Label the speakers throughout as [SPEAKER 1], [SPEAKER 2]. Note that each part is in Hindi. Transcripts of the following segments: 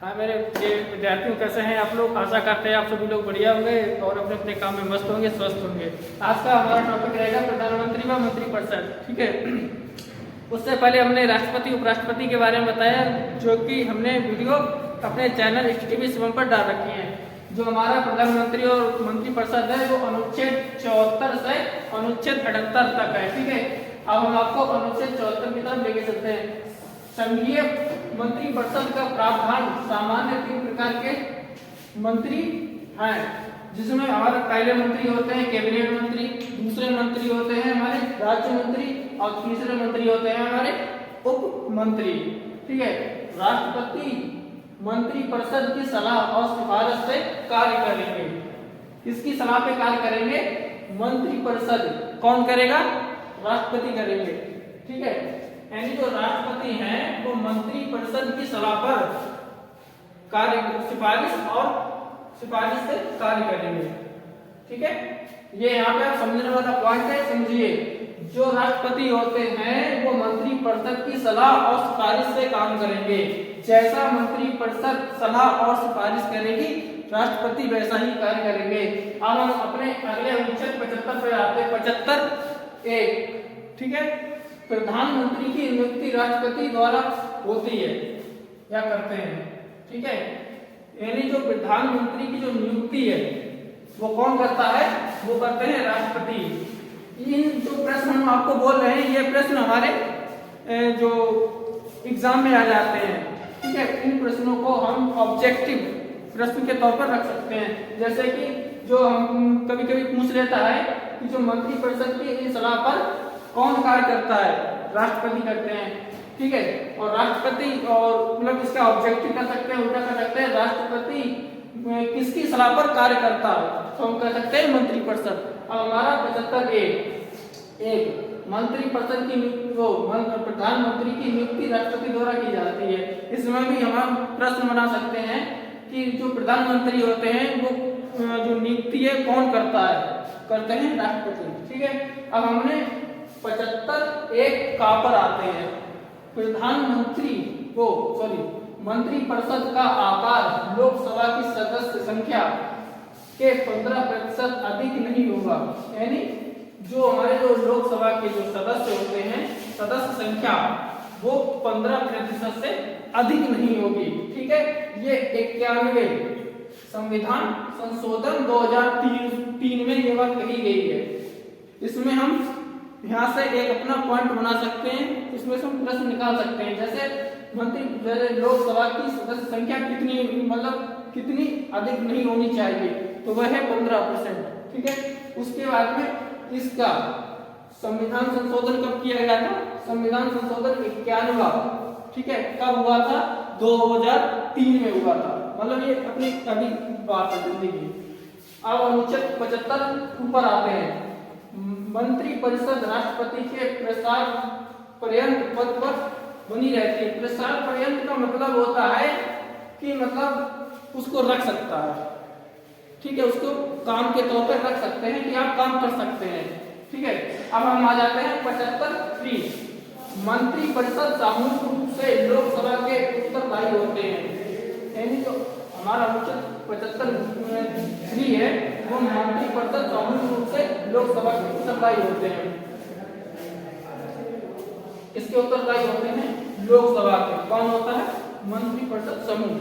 [SPEAKER 1] हाँ मेरे ये विद्यार्थियों कैसे हैं आप लोग। आशा करते हैं आप सभी लोग बढ़िया होंगे और अपने अपने काम में मस्त होंगे, स्वस्थ होंगे। आज का हमारा टॉपिक रहेगा प्रधानमंत्री व मंत्रिपरिषद। ठीक है, उससे पहले हमने राष्ट्रपति उपराष्ट्रपति के बारे में बताया, जो कि हमने वीडियो अपने चैनल टीवी 7 पर डाल रखी है। जो हमारा प्रधानमंत्री और मंत्रिपरिषद है वो अनुच्छेद 74 से अनुच्छेद 78 तक है। ठीक है, अब हम आपको अनुच्छेद 74 की तरफ लेके चलते हैं। संघीय मंत्रिपरिषद का प्रावधान सामान्य 3 प्रकार के मंत्री हैं, जिसमें हमारे पहले मंत्री होते हैं कैबिनेट मंत्री, दूसरे मंत्री होते हैं हमारे राज्य मंत्री और तीसरे मंत्री होते हैं हमारे उप मंत्री। ठीक है, राष्ट्रपति मंत्रिपरिषद की सलाह और सिफारिश से कार्य करेंगे। किसकी सलाह पे कार्य करेंगे? मंत्रिपरिषद। कौन करेगा? राष्ट्रपति करेंगे। ठीक है, यानी जो राष्ट्रपति हैं वो मंत्रिपरिषद की सलाह पर कार्य सिफारिश से कार्य करेंगे। ठीक है, ये यहाँ पे आप समझने वाला पॉइंट है, समझिए। जो राष्ट्रपति होते हैं वो मंत्रिपरिषद की सलाह और सिफारिश से काम करेंगे। जैसा मंत्रिपरिषद सलाह और सिफारिश करेगी, राष्ट्रपति वैसा ही कार्य करेंगे। अब हम अपने अगले अनुच्छेद 75 पे आते हैं। 75(1). ठीक है, प्रधानमंत्री की नियुक्ति राष्ट्रपति द्वारा होती है या करते हैं। ठीक है, यानी जो प्रधानमंत्री की जो नियुक्ति है वो कौन करता है? वो करते हैं राष्ट्रपति। इन जो प्रश्न हम आपको बोल रहे हैं, ये प्रश्न हमारे जो एग्जाम में आ जाते हैं। ठीक है, इन प्रश्नों को हम ऑब्जेक्टिव प्रश्न के तौर पर रख सकते हैं। जैसे कि जो हम कभी कभी पूछ लेता है कि जो मंत्रिपरिषद की सलाह पर कौन कार्य करता है? राष्ट्रपति करते हैं। ठीक है, और राष्ट्रपति और मतलब इसका ऑब्जेक्टिव कर सकते हैं, उल्टा कर सकते हैं, राष्ट्रपति किसकी सलाह पर कार्य करता है? तो हम कह सकते हैं मंत्रिपरिषद। अब हमारा 75(1) मंत्रिपरिषद की प्रधानमंत्री की नियुक्ति राष्ट्रपति द्वारा की जाती है। इसमें भी हम प्रश्न बना सकते हैं कि जो प्रधानमंत्री होते हैं वो जो नियुक्ति है कौन करता है? करते हैं राष्ट्रपति। ठीक है, अब हमने 75(1) का पर आते हैं। प्रधानमंत्री को मंत्रिपरिषद का आकार लोकसभा की सदस्य संख्या के 15% अधिक नहीं होगा। यानी जो हमारे जो लोकसभा के जो सदस्य होते हैं, सदस्य संख्या वो 15% से अधिक नहीं होगी। ठीक है, ये 91वें संविधान संशोधन 2003 में ये बात कही गई है। इसमें हम यहाँ से एक अपना पॉइंट बना सकते हैं, इसमें से हम प्रश्न निकाल सकते हैं। जैसे लोकसभा की सदस्य संख्या कितनी अधिक नहीं होनी चाहिए, तो वह है 15%। ठीक है, उसके बाद में इसका संविधान संशोधन कब किया गया था? संविधान संशोधन 91वां। ठीक है, कब हुआ था? 2003 में हुआ था। मतलब ये अपनी अभी बात है जिंदगी। अब अनुच्छेद 75 ऊपर आते हैं। मंत्रिपरिषद राष्ट्रपति के प्रसार पर्यंत पद पर बनी रहती है। प्रसार पर्यंत का मतलब होता है कि मतलब उसको रख सकता है। ठीक है, उसको काम के तौर पर रख सकते हैं कि आप काम कर सकते हैं। ठीक है, अब हम आ जाते हैं 75(3). मंत्रिपरिषद सामूहिक रूप से लोकसभा के उत्तरदायी होते हैं। यानी जो हमारा अनुच्छेद 75(3) है वो मंत्रिपरिषद सामूहिक रूप से लोकसभा के उत्तरदायी होते हैं। इसके उत्तरदायी होते हैं लोकसभा के। कौन होता है? मंत्रिपरिषद समूह।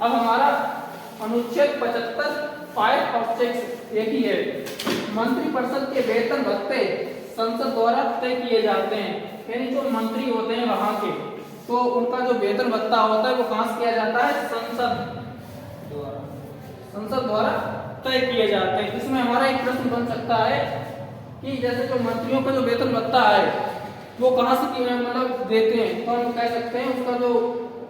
[SPEAKER 1] अब हमारा अनुच्छेद 75 5 और 6 एक ही है। मंत्रिपरिषद के वेतन भत्ते संसद द्वारा तय किए जाते हैं। यानी जो मंत्री होते हैं वहां के, तो उनका जो वेतन भत्ता होता है वो कहां से किया जाता है? संसद द्वारा तय किए जाते हैं। इसमें हमारा एक प्रश्न बन सकता है कि जैसे जो मंत्रियों का जो वेतन भत्ता है वो कहां से देते हैं, तो हम कह सकते हैं उसका जो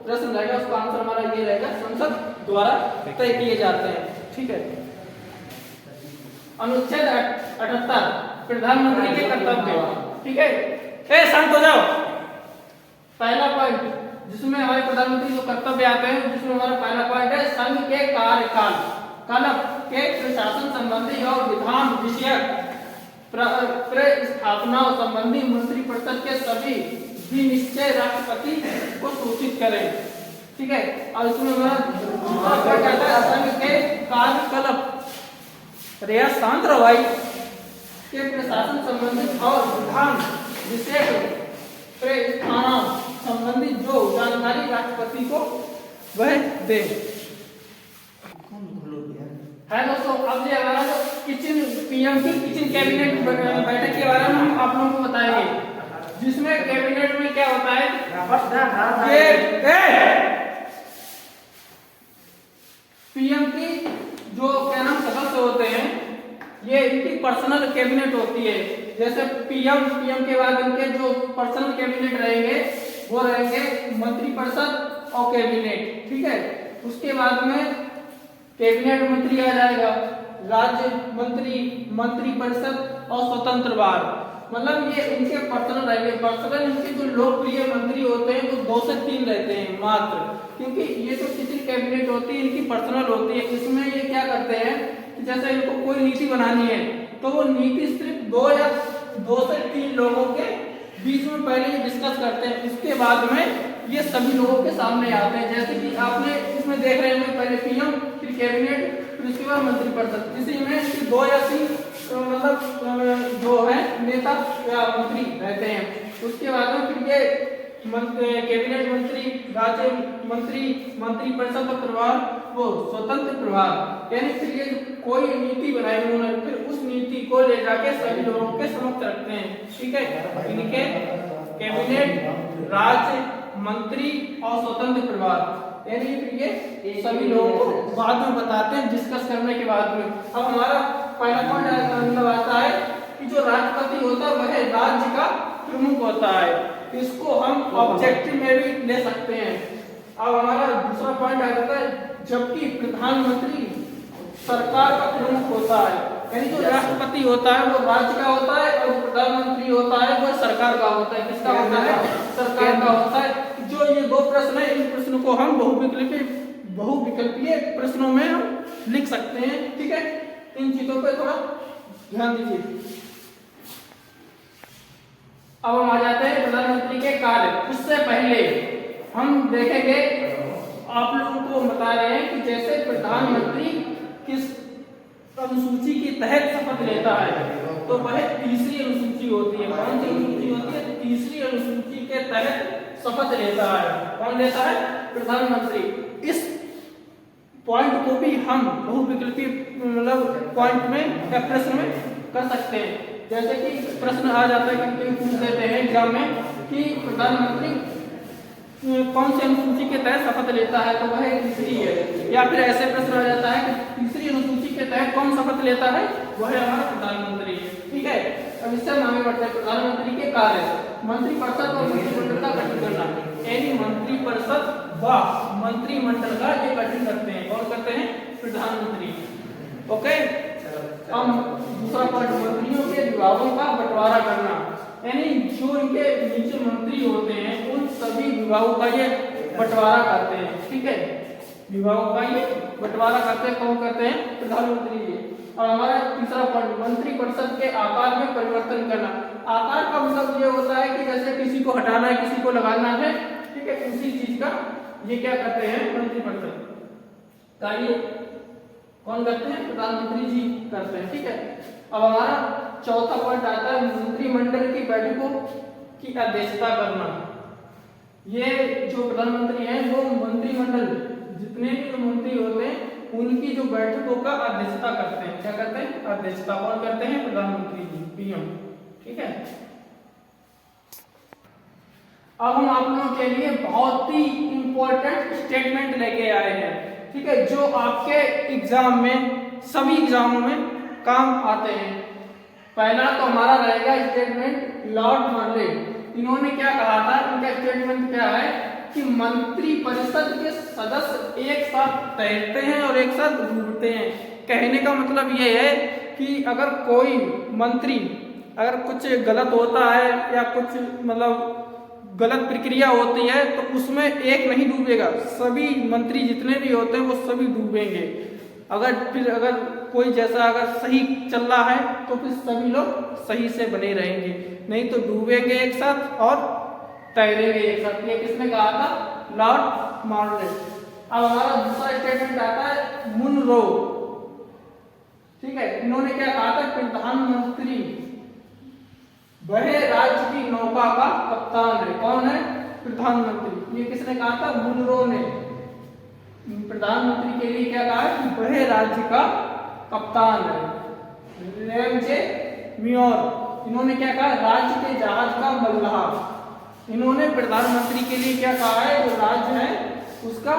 [SPEAKER 1] प्रश्न रहेगा उसका आंसर हमारा ये रहेगा, संसद द्वारा तय किए जाते हैं। ठीक है, अनुच्छेद 78 प्रधानमंत्री के कर्तव्य। ठीक है, शांत हो जाओ। पहला पॉइंट जिसमें हमारे प्रधानमंत्री जो कर्तव्य आते हैं, जिसमें हमारा पहला पॉइंट है संघ के कार्यकाल के प्रशासन संबंधी और विधान विषयक स्थापना संबंधी मंत्रिपरिषद के सभी विनिश्चय राष्ट्रपति को सूचित करें। ठीक है। और इसमें हमारा दूसरा पॉइंट आता है संघ के कार्यकलाप, रेया शांत रवाई के प्रशासन संबंधित और विधान विशेष प्रस्थानों संबंधित जो जानकारी राष्ट्रपति को वह दे। है दोस्तों, अब ये हमारा जो किचन पीएम की किचन कैबिनेट बैठक के बारे में हम आप लोगों को बताएंगे, जिसमें कैबिनेट में क्या होता है, पीएम की जो क्या नाम सदस्य होते हैं, ये इनकी पर्सनल कैबिनेट होती है। जैसे पीएम के बाद इनके जो पर्सनल कैबिनेट रहेंगे वो रहेंगे मंत्रिपरिषद और कैबिनेट, ठीक है। उसके बाद में कैबिनेट मंत्री आ जाएगा, राज्य मंत्री, मंत्रिपरिषद और स्वतंत्र वार, मतलब ये इनके पर्सनल रहेंगे। पर्सनल इनके जो लोकप्रिय मंत्री होते हैं वो 2 से 3 रहते हैं मात्र, क्योंकि ये जो किचन कैबिनेट होती है इनकी पर्सनल होती है। इसमें ये क्या करते हैं कि जैसे इनको कोई नीति बनानी है तो वो नीति सिर्फ 2 से 3 लोगों के बीच में पहले ये डिस्कस करते हैं, उसके बाद में ये सभी लोगों के सामने आते हैं। जैसे कि आपने इसमें देख रहे हैं पहले पीएम, फिर कैबिनेट, फिर उसके बाद मंत्रिपरिषद, इसी में 2 या 3 मतलब जो है नेता या मंत्री रहते हैं। उसके बाद में फिर ये कैबिनेट मंत्री, राज्य मंत्री, मंत्रिपरिषद का प्रभार, वो स्वतंत्र प्रभार, यानी फिर ये कोई नीति बनाई उन्होंने, फिर उस नीति को ले जाके सभी लोगों के समक्ष रखते हैं, ठीक है। इनके कैबिनेट, राज्य मंत्री और स्वतंत्र प्रभार, यानी फिर ये सभी लोगों को बाद में बताते हैं डिस्कस करने के बाद में। अब हमारा पहला पॉइंट आता है कि जो राष्ट्रपति होता है वह राज्य का प्रमुख होता है, इसको हम ऑब्जेक्टिव में भी ले सकते हैं। अब हमारा दूसरा पॉइंट आ जाता है जबकि प्रधानमंत्री सरकार का प्रमुख होता है, यानी जो राष्ट्रपति होता है वो राज्य का होता है और प्रधानमंत्री होता है वो सरकार का होता है। किसका होता है? सरकार का होता है। जो ये 2 प्रश्न है, इन प्रश्नों को हम बहुविकल्पीय प्रश्नों में हम लिख सकते हैं, ठीक है। इन चीजों पे थोड़ा ध्यान दीजिए। अब हम आ जाते हैं प्रधानमंत्री के कार्य। उससे पहले हम देखेंगे, आप लोगों को बता रहे हैं कि जैसे प्रधानमंत्री किस अनुसूची के तहत शपथ लेता है तो वह तीसरी अनुसूची होती है। कौन सी अनुसूची होती है? तीसरी अनुसूची के तहत शपथ लेता है। कौन लेता है? प्रधानमंत्री। इस पॉइंट को भी हम बहुविकल्पीय मतलब पॉइंट में या प्रश्न में कर सकते हैं। जैसे कि प्रश्न आ जाता है कि पूछ देते हैं एग्जाम में कि प्रधानमंत्री कौन सी अनुसूची के तहत शपथ लेता है तो वह तीसरी है, या फिर ऐसे प्रश्न आ जाता है कि तीसरी अनुसूची के तहत कौन शपथ लेता है, वह हमारा प्रधानमंत्री है, ठीक है। अब इससे हम आगे बढ़ते हैं। प्रधानमंत्री के कार्य, मंत्रिपरिषद और मंत्रिमंडल का गठन करना, यानी मंत्रिपरिषद व मंत्रिमंडल का ये गठन करते हैं। कौन करते हैं? प्रधानमंत्री, ओके। हम दूसरा पॉइंट, मंत्रियों के विभागों का बंटवारा करना, यानी जो इनके नीचे मंत्री होते हैं उन सभी विभागों का ये बंटवारा करते हैं, ठीक है। विभागों का ये बंटवारा करते हैं, कौन करते हैं? प्रधानमंत्री जी। और हमारा तीसरा पॉइंट, मंत्रिपरिषद के आकार में परिवर्तन करना। आकार का मतलब ये होता है कि जैसे किसी को हटाना है, किसी को लगाना है, ठीक है, उसी चीज का ये क्या करते हैं? मंत्रिपरिषद का ये कौन करते हैं? प्रधानमंत्री जी करते हैं, ठीक है। अब हमारा चौथा पॉइंट आता है मंत्रिमंडल की बैठकों की अध्यक्षता करना। ये जो प्रधानमंत्री हैं वो मंत्रिमंडल जितने भी मंत्री होते हैं उनकी जो बैठकों का अध्यक्षता करते हैं। क्या करते हैं? अध्यक्षता। कौन करते हैं? प्रधानमंत्री जी, पीएम, ठीक है। अब हम आप लोगों के लिए बहुत ही इंपॉर्टेंट स्टेटमेंट लेके आए हैं, ठीक है, जो आपके एग्जाम में सभी एग्जामों में काम आते हैं। पहला तो हमारा रहेगा स्टेटमेंट लॉर्ड मर्ले। इन्होंने क्या कहा था? इनका स्टेटमेंट क्या है कि मंत्रिपरिषद के सदस्य एक साथ तैरते हैं और एक साथ डूबते हैं। कहने का मतलब ये है कि अगर कोई मंत्री अगर कुछ गलत होता है या कुछ मतलब गलत प्रक्रिया होती है तो उसमें एक नहीं डूबेगा, सभी मंत्री जितने भी होते हैं वो सभी डूबेंगे। अगर कोई जैसा अगर सही चल रहा है तो फिर सभी लोग सही से बने रहेंगे, नहीं तो डूबेंगे एक साथ और तैरेंगे एक साथ। ये किसने कहा था? लॉर्ड मार्लेट। अब हमारा दूसरा स्टेटमेंट आता है मुनरो। ठीक है, इन्होंने क्या कहा था, प्रधानमंत्री वह राज्य की नौका का कप्तान है। कौन है? प्रधानमंत्री। ये किसने कहा था? मुनरो ने। प्रधानमंत्री के लिए क्या कहा है? वह राज्य का कप्तान है। रेमजे म्योर, इन्होंने क्या कहा? राज्य के जहाज का मल्लाह। इन्होंने प्रधानमंत्री के लिए क्या कहा है? जो राज्य है उसका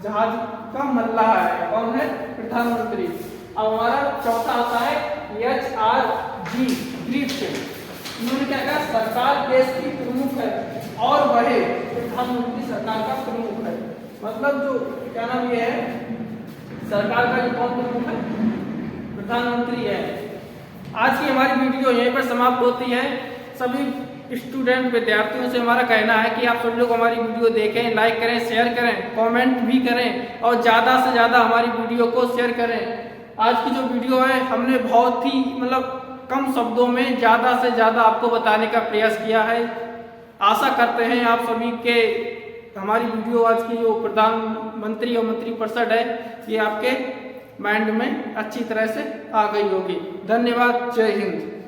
[SPEAKER 1] जहाज का मल्लाह है। कौन है? प्रधानमंत्री। अब हमारा चौथा आता है HRG ग्रिफ्ट। इन्होंने क्या कहा? सरकार देश की प्रमुख है और वह प्रधानमंत्री सरकार का प्रमुख है। मतलब जो क्या नाम ये है, सरकार का जो कौन प्रमुख है? प्रधानमंत्री है। आज की हमारी वीडियो यहीं पर समाप्त होती है। सभी स्टूडेंट विद्यार्थियों से हमारा कहना है कि आप सभी लोग हमारी वीडियो देखें, लाइक करें, शेयर करें, कमेंट भी करें और ज़्यादा से ज़्यादा हमारी वीडियो को शेयर करें। आज की जो वीडियो है हमने बहुत ही कम शब्दों में ज़्यादा से ज़्यादा आपको बताने का प्रयास किया है। आशा करते हैं आप सभी के हमारी वीडियो आज की जो प्रधानमंत्री और मंत्रिपरिषद है ये आपके माइंड में अच्छी तरह से आ गई होगी। धन्यवाद। जय हिंद।